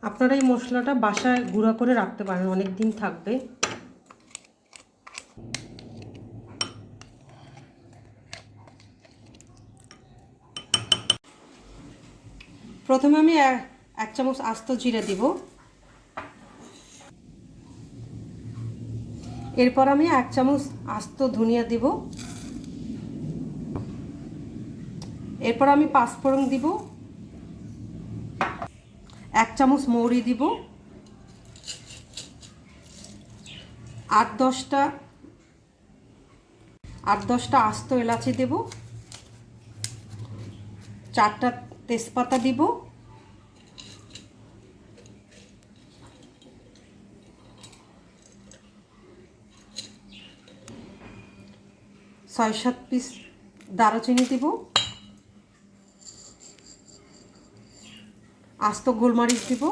আপনারা এই মশলাটা বাসায় গুঁড়া করে রাখতে পারেন, অনেক দিন থাকবে। প্রথমে আমি 1 চামচ আস্ত জিরা দিব। এরপর আমি 1 চামচ আস্ত ধনিয়া দিব। এরপর আমি 5 ফোড়ন দিব। 1 চামচ মৌরি দিব। 8-10টা আস্ত এলাচি দেব। 4টা তেজপাতা দিব। ছয় 7 পিস দারুচিনি দিব। আস্ত গোলমরিচ দিব।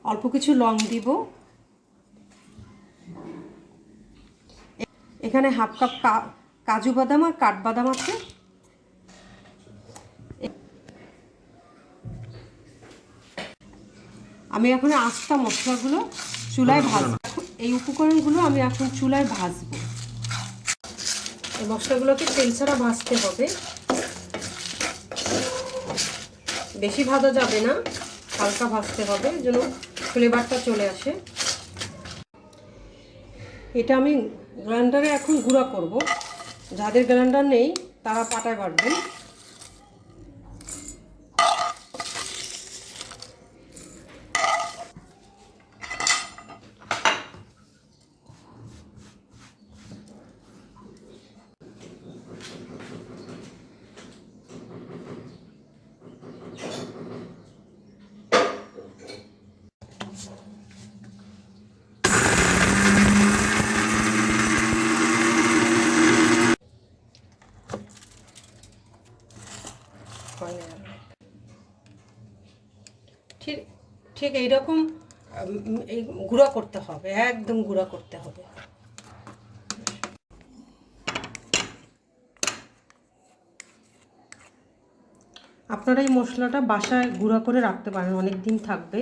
অল্প কিছু লং দিব। এখানে হাফ কাপ কাজু বাদাম আর কাঠবাদাম আছে। আমি এখন আস্তা মশলাগুলো চুলায় ভাজবো। এই উপকরণগুলো আমি এখন চুলায় ভাজবো। এই মশলাগুলোকে তেল ছাড়া ভাজতে হবে, বেশি ভাজা যাবে না, হালকা ভাজতে হবে যেন ফ্লেভারটা চলে আসে। এটা আমি গ্রাইন্ডারে এখন গুঁড়া করব। যাদের গ্রাইন্ডার নেই তারা পাটায় বাটবেন। ঠিক এইরকম এই গুঁড়া করতে হবে, একদম গুঁড়া করতে হবে। আপনারা এই মশলাটা বাসায় গুঁড়া করে রাখতে পারেন, অনেক দিন থাকবে।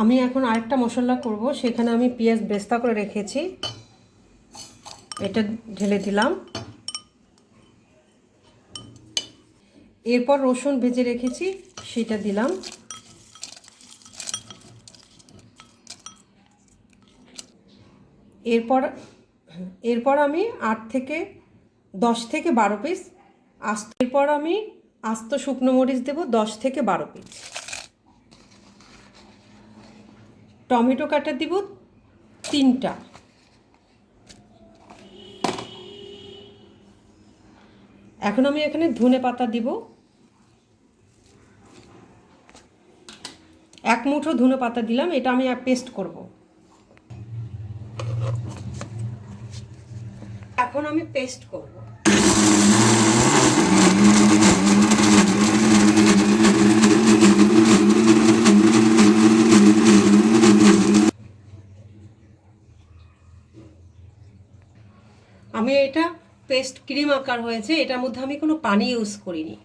আমি এখন আরেকটা মশলা করব, সেখানে আমি পেঁয়াজ বেরেস্তা করে রেখেছি, এটা ঢেলে দিলাম। এরপর রসুন ভেজে রেখেছি সেটা দিলাম। এরপর আমি 10 থেকে 12 পিস এরপর আমি আস্ত শুকনো মরিচ দেব 10 থেকে 12 পিস। টমেটো কাটা দিব 3টা। এখন আমি এখানে ধনে পাতা দিব, 1 মুঠো ধনে পাতা দিলাম। এটা আমি পেস্ট করব। এখন আমি পেস্ট করব। আমি এটা পেস্ট ক্রিম আকার হয়েছে, এটার মধ্যে আমি কোনো পানি ইউজ করিনি।